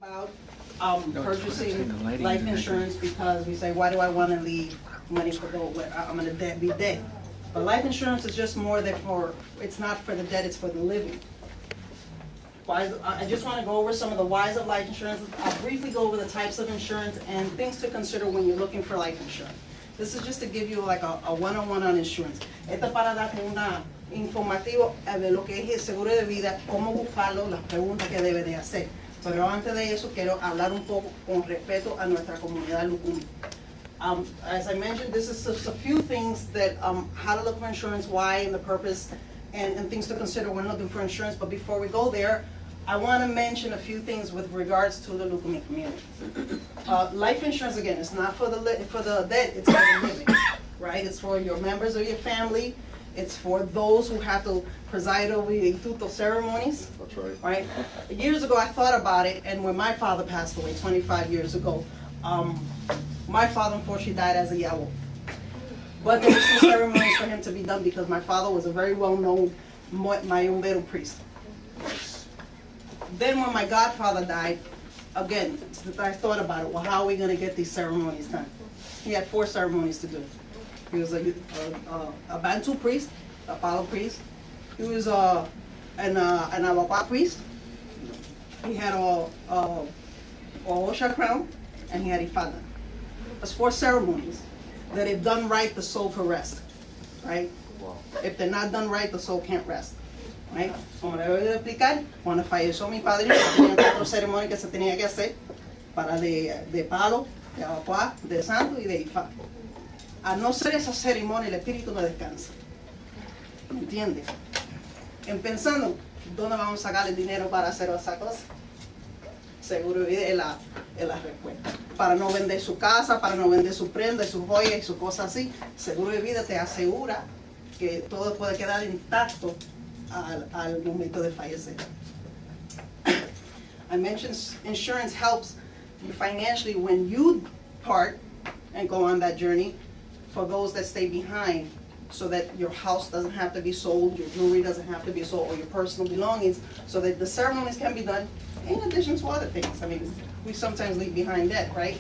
About purchasing life insurance because we say, why do I want to leave money for the, I'm going to be dead. But life insurance is just more than for, it's not for the dead, it's for the living. Why, I just want to go over some of the whys of life insurance. I'll briefly go over the types of insurance and things to consider when you're looking for life insurance. This is just to give you like a one-on-one on insurance. Esta para darte una informativo de lo que es el seguro de vida, cómo buscarlo, las preguntas que debe de hacer. Pero antes de eso quiero hablar un poco con respeto a nuestra comunidad LUKUMI. As I mentioned, this is just a few things that how to look for insurance, why, and the purpose, and things to consider when looking for insurance. But before we go there, I want to mention a few things with regards to the LUKUMI community. Life insurance, again, is not for the dead, it's for the living, right? It's for your members of your family. It's for those who have to preside over the tuto ceremonies. That's right. Right? Years ago, I thought about it, and when my father passed away 25 years ago, my father unfortunately died as a yawo. But there were some ceremonies for him to be done because my father was a very well-known Mayumbero priest. Then when my godfather died, again, I thought about it. Well, how are we going to get these ceremonies done? He had 4 ceremonies to do. He was a Bantu priest, a Palo priest. He was an Awapa priest. He had a Osha crown, and he had Ifada. That's 4 ceremonies that if done right, the soul can rest, right? If they're not done right, the soul can't rest, right? Como le voy a explicar, cuando falleció mi padre, tenía 4 ceremonias que se tenía que hacer para de palo, de Awapa, de santo y de Ifá. A no ser esa ceremonia, el espíritu no descansa. ¿Me entiendes? En pensando, ¿dónde vamos a sacar el dinero para hacer esa cosa? Seguro es la respuesta. Para no vender su casa, para no vender su prenda, sus joyas y sus cosas así, Seguro de Vida te asegura que todo puede quedar intacto al momento de fallecer. I mentioned insurance helps you financially when you part and go on that journey. For those that stay behind, so that your house doesn't have to be sold, your jewelry doesn't have to be sold, or your personal belongings, so that the ceremonies can be done in addition to other things. I mean, we sometimes leave behind debt, right?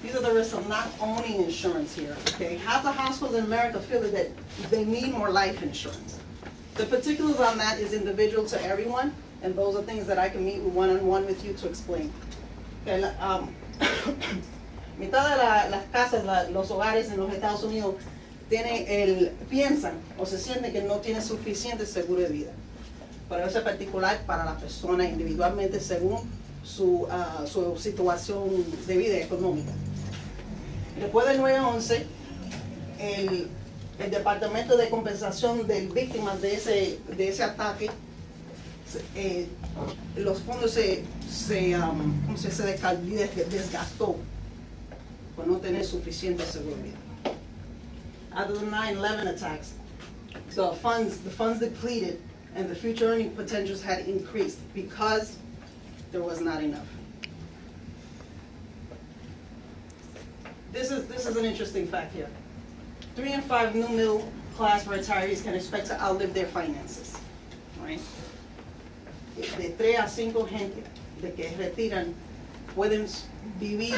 These are the risks of not owning insurance here, okay? Half the hospitals in America feel that they need more life insurance. The particulars on that is individual to everyone, and those are things that I can meet one-on-one with you to explain. Okay, mitad de las casas, los hogares en los Estados Unidos piensan o se sienten que no tienen suficiente seguro de vida. Pero eso es particular para la persona individualmente según su situación de vida económica. Después del 9/11, el Departamento de Compensación de Víctimas de ese ataque, los fondos se desgastó por no tener suficiente seguridad. After the 9/11 attacks, the funds depleted and the future earning potentials had increased because there was not enough. This is an interesting fact here. 3 in 5 new middle class retirees can expect to outlive their finances, right? De 3 a 5 gente de que retiran pueden vivir,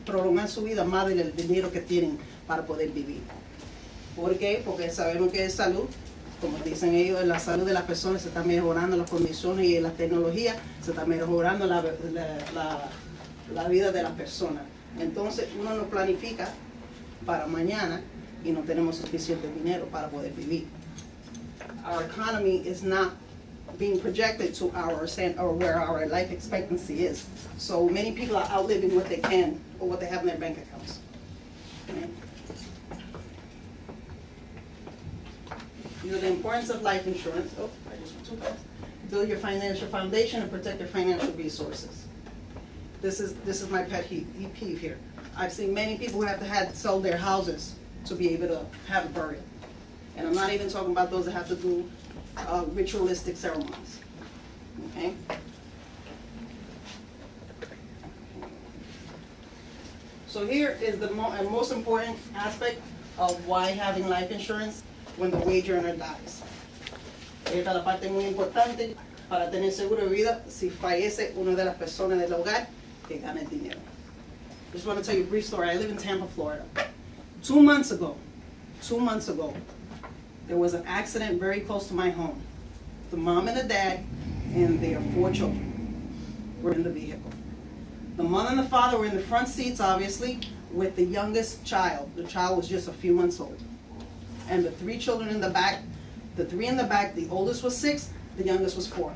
prolongar su vida más del dinero que tienen para poder vivir. ¿Por qué? Porque sabemos que es salud, como dicen ellos, la salud de las personas se está mejorando, las condiciones y la tecnología se está mejorando la vida de las personas. Entonces uno no planifica para mañana y no tenemos suficiente dinero para poder vivir. Our economy is not being projected to or where our life expectancy is. So many people are outliving what they can or what they have in their bank accounts. Okay? You know, the importance of life insurance. Oh, I just went too fast. Build your financial foundation and protect your financial resources. This is my pet peeve here. I've seen many people who have to sell their houses to be able to have a burial. And I'm not even talking about those that have to do ritualistic ceremonies. Okay? So here is the most important aspect of why having life insurance when the wage earner dies. Esta es la parte muy importante para tener seguro de vida si fallece una de las personas del hogar que gana el dinero. Just want to tell you a brief story. I live in Tampa, Florida. 2 months ago, there was an accident very close to my home. The mom and the dad and their 4 children were in the vehicle. The mother and the father were in the front seats, obviously, with the youngest child. The child was just a few months old. And the 3 children in the back, the oldest was 6, the youngest was 4.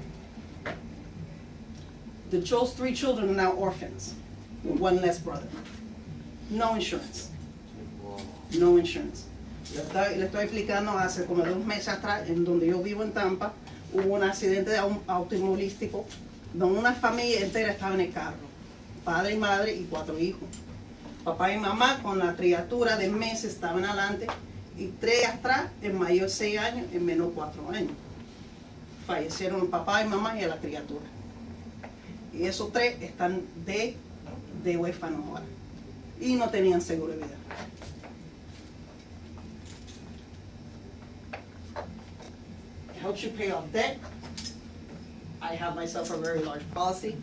Those 3 children are now orphans, with 1 less brother. No insurance. No insurance. Le estoy explicando hace como 2 meses atrás, en donde yo vivo en Tampa, hubo un accidente automovilístico donde una familia entera estaba en el carro. Padre y madre y 4 hijos. Papá y mamá con la criatura de meses estaban adelante y 3 atrás, el mayor 6 años, el menor 4 años. Fallecieron el papá y mamá y a la criatura. Y esos 3 están de huérfanos ahora. Y no tenían seguro de vida. It helps you pay off debt. I have myself a very large policy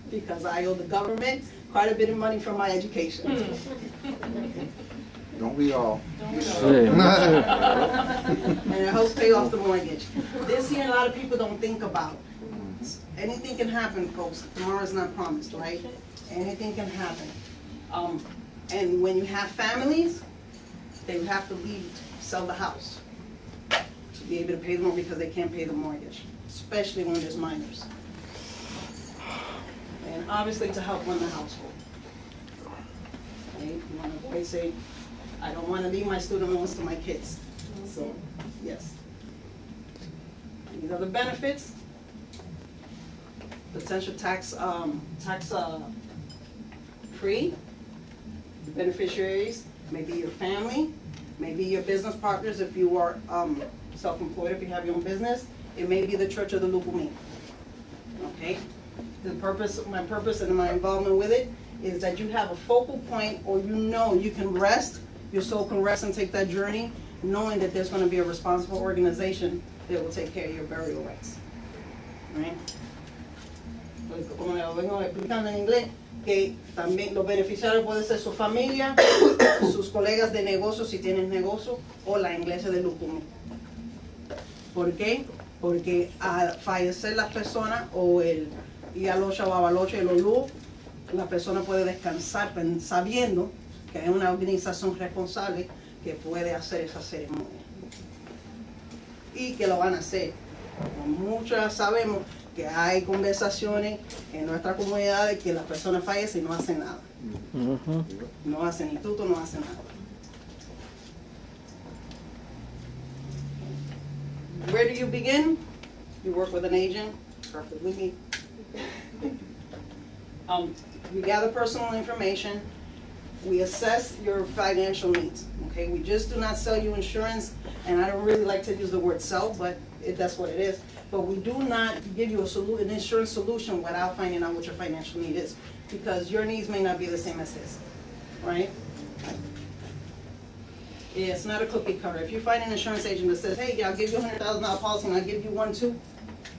because I owe the government quite a bit of money for my education. Don't we all? And it helps pay off the mortgage. This here a lot of people don't think about. Anything can happen, folks. Tomorrow is not promised, right? Anything can happen. And when you have families, they have to sell the house to be able to pay the mortgage because they can't pay the mortgage, especially when there's minors. And obviously to help run the household. Okay? You want to say, I don't want to leave my student loans to my kids. So, yes. These are the benefits. Potential tax free. The beneficiaries may be your family, maybe your business partners if you are self-employed, if you have your own business. It may be the church of the LUKUMI. Okay? My purpose and my involvement with it is that you have a focal point, or you can rest, your soul can rest and take that journey, knowing that there's going to be a responsible organization that will take care of your burial rights. Right? Como lo vengo explicando en inglés, que también los beneficiarios pueden ser su familia, sus colegas de negocio si tienen negocio, o la iglesia de LUKUMI. ¿Por qué? Porque al fallecer las personas o el Ialocha o Abalocha y el Olú, la persona puede descansar sabiendo que hay una organización responsable que puede hacer esa ceremonia. Y que lo van a hacer. Muchas sabemos que hay conversaciones en nuestra comunidad de que las personas fallecen y no hacen nada. No hacen ni tuto, no hacen nada. Where do you begin? You work with an agent, preferably me. We gather personal information. We assess your financial needs. Okay, we just do not sell you insurance, and I don't really like to use the word sell, but that's what it is. But we do not give you an insurance solution without finding out what your financial need is, because your needs may not be the same as his, right? Yeah, it's not a cookie cutter. If you find an insurance agent that says, "Hey, I'll give you $100,000 policy and I'll give you one too,"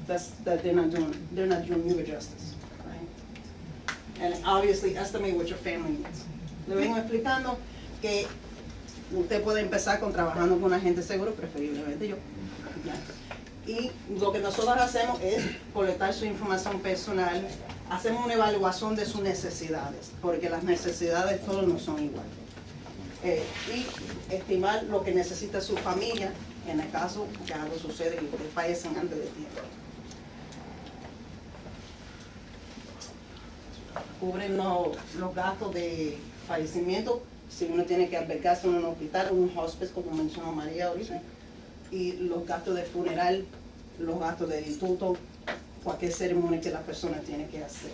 they're not doing you a justice, right? And obviously estimate what your family needs. Le vengo explicando que usted puede empezar trabajando con un agente seguro, preferiblemente yo. ¿Ya? Y lo que nosotros hacemos es colectar su información personal, hacemos una evaluación de sus necesidades, porque las necesidades todas no son iguales. Y estimar lo que necesita su familia en el caso que algo sucede y ustedes fallecen antes de tiempo. Cubren los gastos de fallecimiento si uno tiene que albergarse en un hospital o un hospice, como mencionó María ahorita, y los gastos de funeral, los gastos de difunto, cualquier ceremonia que la persona tiene que hacer.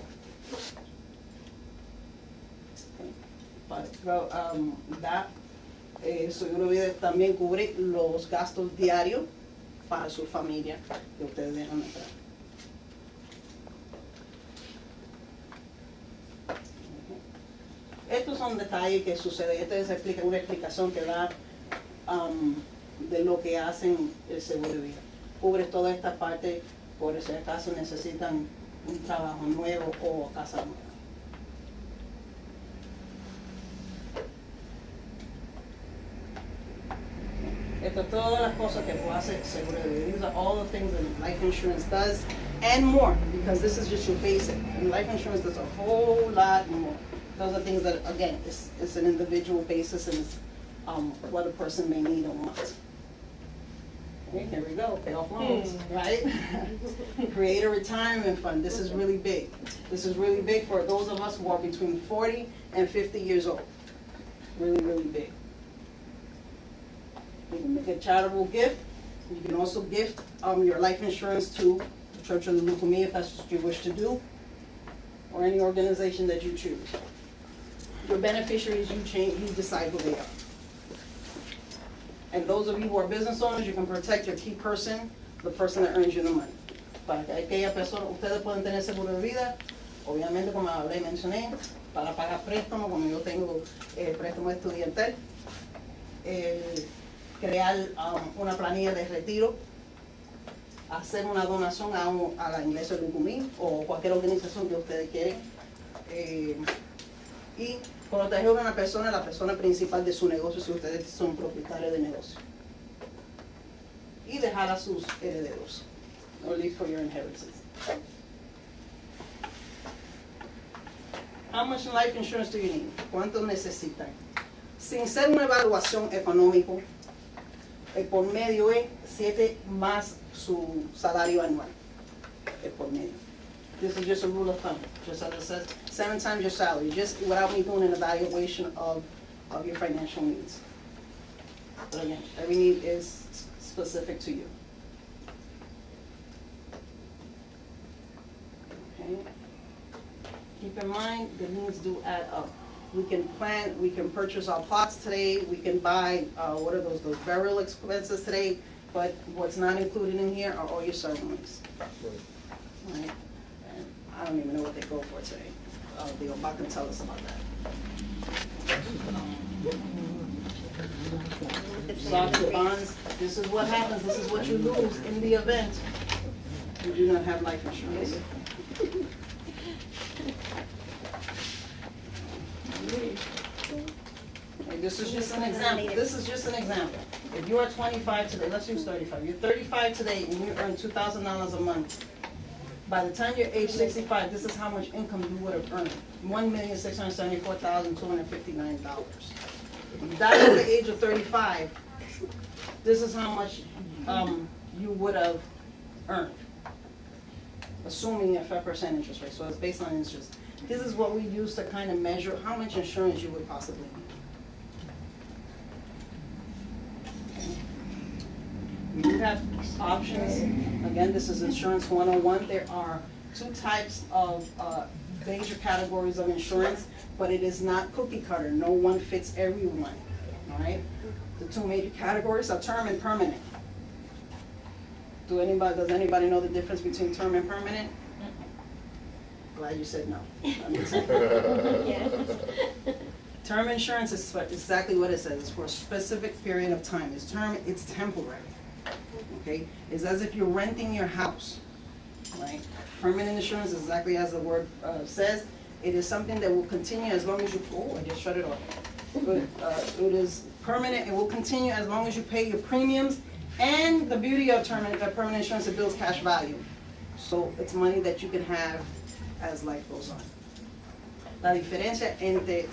Seguro Vida también cubre los gastos diarios para su familia que ustedes dejan entrar. Estos son detalles que suceden. Esta es una explicación que da de lo que hacen el seguro de vida. cubre toda esta parte por si acaso necesitan un trabajo nuevo o casa nueva. Esto es todas las cosas que puede hacer seguro de vida. These are all the things that life insurance does and more, because this is just your basic. And life insurance does a whole lot more. Those are things that, again, it's an individual basis and it's what a person may need or want. Okay, here we go, pay off loans, right? Create a retirement fund. This is really big. This is really big for those of us who are between 40 and 50 years old. Really, really big. You can make a charitable gift. You can also gift your life insurance to the Church of the LUKUMI if that's what you wish to do, or any organization that you choose. Your beneficiaries, you decide who they are. And those of you who are business owners, you can protect your key person, the person that earns you the money. Para que aquella persona, ustedes pueden tener seguro de vida, obviamente como hablé, mencioné, para pagar préstamos, como yo tengo préstamo estudiantil, crear una planilla de retiro, hacer una donación a la iglesia de LUKUMI o cualquier organización que ustedes quieran, y proteger a una persona, la persona principal de su negocio si ustedes son propietarios de negocio, y dejar a sus herederos, or leave for your inheritance. How much life insurance do you need? ¿Cuánto necesitan? Sin ser una evaluación económica, el por medio es 7 más su salario anual. El por medio. This is just a rule of thumb. Just as it says, 7 times your salary, just without me doing an evaluation of your financial needs. But again, every need is specific to you. Okay. Keep in mind, the needs do add up. We can plan, we can purchase our plots today, we can buy, what are those burial expenses today, but what's not included in here are all your ceremonies. Right? And I don't even know what they go for today. The Obama can tell us about that. Sovereign bonds, this is what happens, this is what you lose in the event you do not have life insurance. Okay, this is just an example. This is just an example. If you are 25 today, let's use 35. You're 35 today and you earn $2,000 a month. By the time you're age 65, this is how much income you would have earned: $1,674,259. When you die at the age of 35, this is how much you would have earned, assuming a 5% interest rate. So it's based on interest. This is what we use to kind of measure how much insurance you would possibly need. Okay. We do have options. Again, this is Insurance 101. There are 2 types of major categories of insurance, but it is not cookie cutter. No one fits everyone. All right? The 2 major categories are term and permanent. Does anybody know the difference between term and permanent? Glad you said no. Term insurance is exactly what it says. It's for a specific period of time. It's term, it's temporary. Okay? It's as if you're renting your house. Right? Permanent insurance is exactly as the word says. It is something that will continue as long as you, oh, I just shut it off. But, it is permanent, it will continue as long as you pay your premiums, and the beauty of permanent insurance, it builds cash value. So it's money that you can have as life goes on. La diferencia entre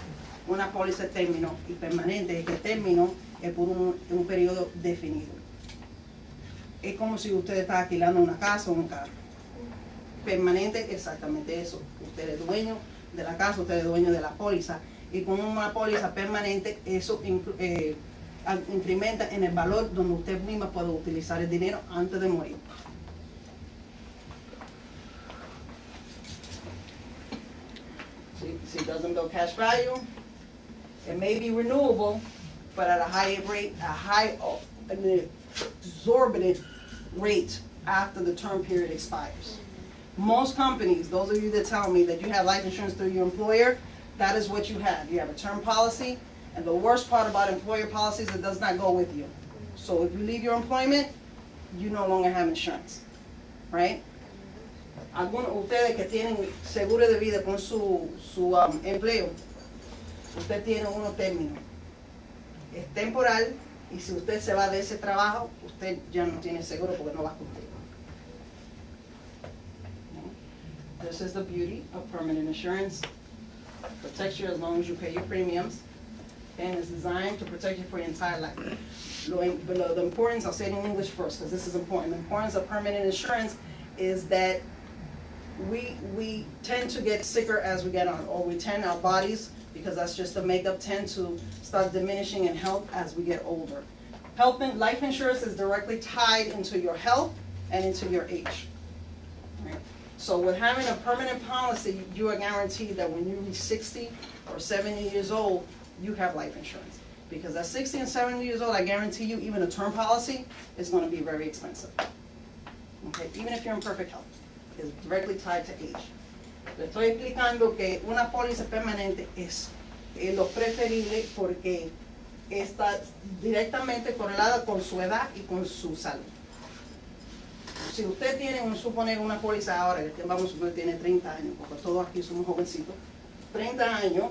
una póliza de término y permanente es que el término es por un periodo definido. Es como si usted está alquilando una casa o un carro. Permanente, exactamente eso. Usted es dueño de la casa, usted es dueño de la póliza. Y con una póliza permanente, eso incrementa en el valor donde usted misma puede utilizar el dinero antes de morir. See, it doesn't build cash value. It may be renewable, but at a high rate, an exorbitant rate after the term period expires. Most companies, those of you that tell me that you have life insurance through your employer, that is what you have. You have a term policy, and the worst part about employer policies, it does not go with you. So if you leave your employment, you no longer have insurance, right? Algunos de ustedes que tienen seguro de vida con su empleo, usted tiene unos términos. Es temporal y si usted se va de ese trabajo, usted ya no tiene seguro porque no va a cumplir. This is the beauty of permanent insurance. Protects you as long as you pay your premiums, and it's designed to protect you for your entire life. The importance, I'll say it in English first because this is important. The importance of permanent insurance is that we tend to get sicker as we get on, or our bodies, because that's just the makeup, tend to start diminishing in health as we get older. Life insurance is directly tied into your health and into your age. Right? So with having a permanent policy, you are guaranteed that when you reach 60 or 70 years old, you have life insurance. Because at 60 and 70 years old, I guarantee you, even a term policy is going to be very expensive. Okay? Even if you're in perfect health, it's directly tied to age. Le estoy explicando que una póliza permanente es lo preferible porque está directamente correlada con su edad y con su salud. Si usted tiene, suponer, una póliza ahora, que vamos a suponer tiene 30 años, porque todos aquí somos jovencitos, 30 años,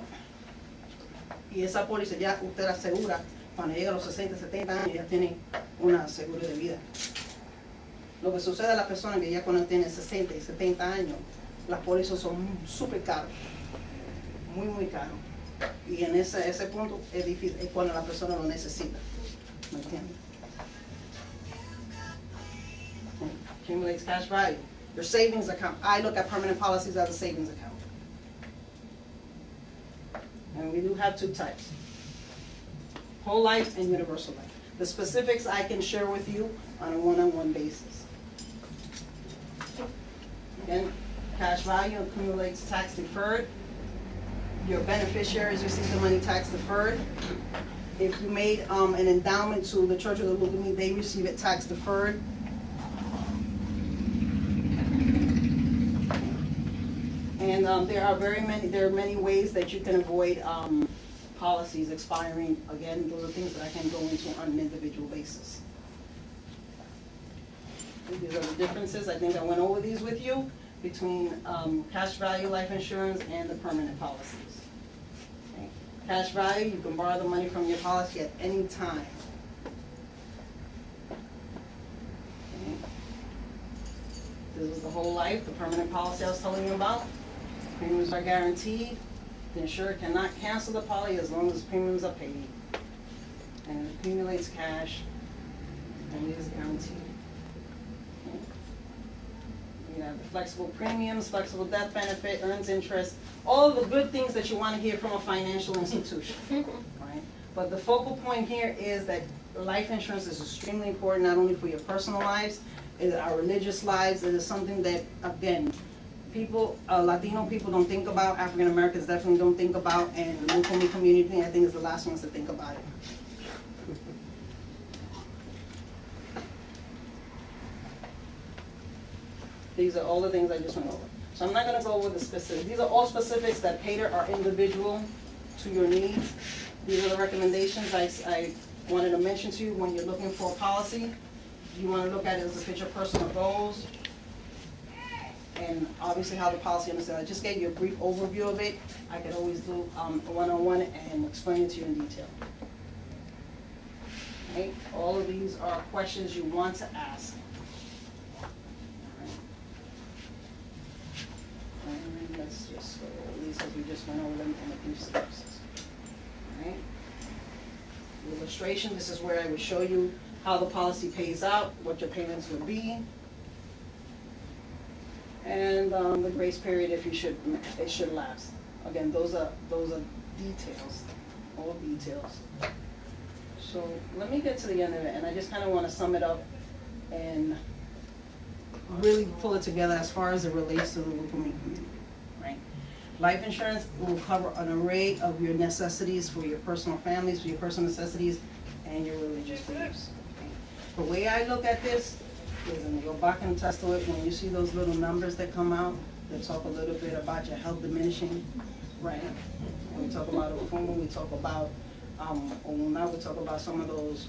y esa póliza ya usted asegura, cuando llega a los 60, 70 años, ya tiene una seguro de vida. Lo que sucede a las personas que ya cuando tienen 60 y 70 años, las pólizas son súper caras, muy, muy caras. Y en ese punto es difícil, es cuando la persona lo necesita. ¿Me entiendes? Accumulates cash value. Your savings account. I look at permanent policies as a savings account. And we do have two types. Whole life and universal life. The specifics I can share with you on a one-on-one basis. Again, cash value accumulates tax deferred. Your beneficiaries receive the money tax deferred. If you made an endowment to the Church of the LUKUMI, they receive it tax deferred. And there are many ways that you can avoid policies expiring. Again, those are things that I can go into on an individual basis. These are the differences. I think I went over these with you between cash value life insurance and the permanent policies. Okay. Cash value, you can borrow the money from your policy at any time. Okay. This is the whole life, the permanent policy I was telling you about. Premiums are guaranteed. The insurer cannot cancel the policy as long as premiums are paid. And it accumulates cash and it is guaranteed. Okay. You have the flexible premiums, flexible death benefit, earns interest, all the good things that you want to hear from a financial institution. Right? But the focal point here is that life insurance is extremely important, not only for your personal lives, our religious lives. It is something that, again, people, Latino people don't think about, African Americans definitely don't think about, and the LUKUMI community, I think, is the last ones to think about it. These are all the things I just went over. So I'm not going to go over the specifics. These are all specifics that cater are individual to your needs. These are the recommendations I wanted to mention to you when you're looking for a policy. You want to look at it as a fit your personal goals. And obviously how the policy understands. I just gave you a brief overview of it. I could always do a one-on-one and explain it to you in detail. Okay? All of these are questions you want to ask. And let's just go over these as we just went over them in a brief synopsis. All right? The illustration, this is where I would show you how the policy pays out, what your payments would be, and the grace period if it should lapse. Again, those are details, all details. So let me get to the end of it, and I just kind of want to sum it up and really pull it together as far as it relates to the LUKUMI community, right? Life insurance will cover an array of your necessities for your personal families, for your personal necessities, and your religious beliefs. Okay? The way I look at this is, and go back and test to it, when you see those little numbers that come out, that talk a little bit about your health diminishing, right? When we talk about LUKUMI, we talk about, now we talk about some of those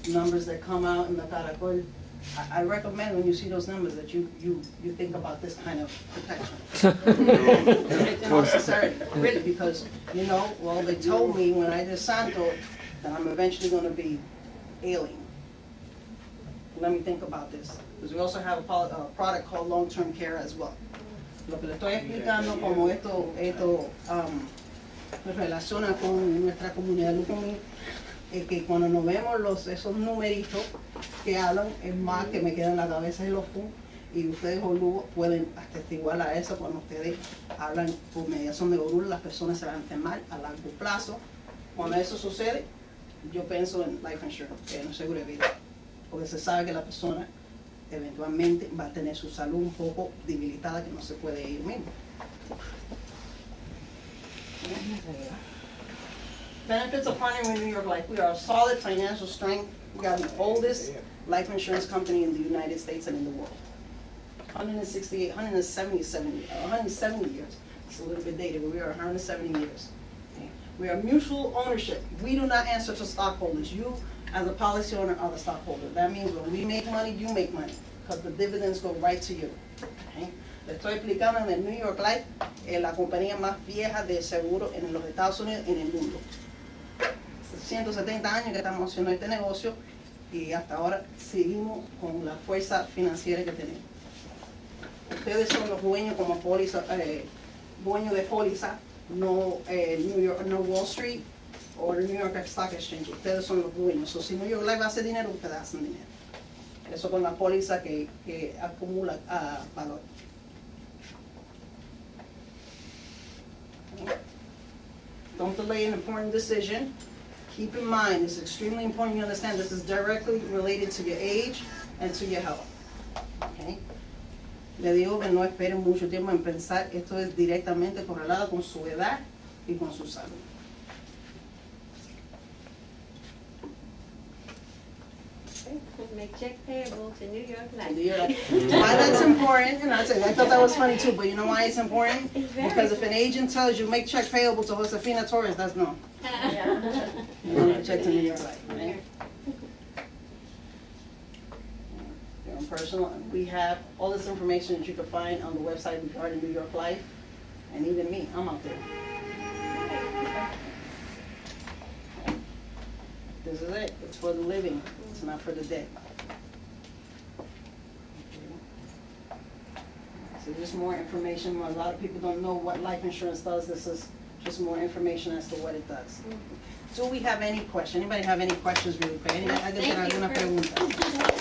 numbers that come out in the Caracol, I recommend when you see those numbers that you think about this kind of protection. You know, sincerity, really, because, you know, well, they told me when I did Santo that I'm eventually gonna be ailing. Let me think about this, because we also have a product called long-term care as well. Lo que le estoy explicando como esto relaciona con nuestra comunidad LUKUMI, que cuando nos vemos esos numeritos que hablan, es más que me quedan en la cabeza y los puntos, y ustedes Olu pueden atestiguar a eso cuando ustedes hablan por mediación de Olu, las personas se van a enfermar a largo plazo. Cuando eso sucede, yo pienso en life insurance, en seguro de vida, porque se sabe que la persona eventualmente va a tener su salud un poco debilitada, que no se puede ir mismo. Benefits of partnering with New York Life. We are a solid financial strength. We are the oldest life insurance company in the United States and in the world. 170 years. It's a little bit dated, but we are 170 years. Okay. We are mutual ownership. We do not answer to stockholders. You, as a policy owner, are the stockholder. That means when we make money, you make money, because the dividends go right to you. Okay. Le estoy explicando en el New York Life, la compañía más vieja de seguro en los Estados Unidos y en el mundo. 170 años que estamos haciendo este negocio y hasta ahora seguimos con la fuerza financiera que tenemos. Ustedes son los dueños como póliza, dueños de póliza, no New York, no Wall Street o New York Stock Exchange. Ustedes son los dueños. So, si New York Life hace dinero, ustedes hacen dinero. Eso con la póliza que acumula valor. Don't delay an important decision. Keep in mind, it's extremely important you understand this is directly related to your age and to your health. Okay? Le digo que no esperen mucho tiempo en pensar, esto es directamente correlado con su edad y con su salud. Make check payable to New York Life. Why that's important, and I thought that was funny too, but you know why it's important? It's very Because if an agent tells you make check payable to Josefina Torres, that's no. Yeah. You want to check to New York Life, right? Your own personal, we have all this information that you can find on the website regarding New York Life, and even me, I'm out there. This is it, it's for the living, it's not for the dead. So just more information, a lot of people don't know what life insurance does, this is just more information as to what it does. Do we have any questions? Anybody have any questions really quick? ¿Alguien tiene alguna pregunta?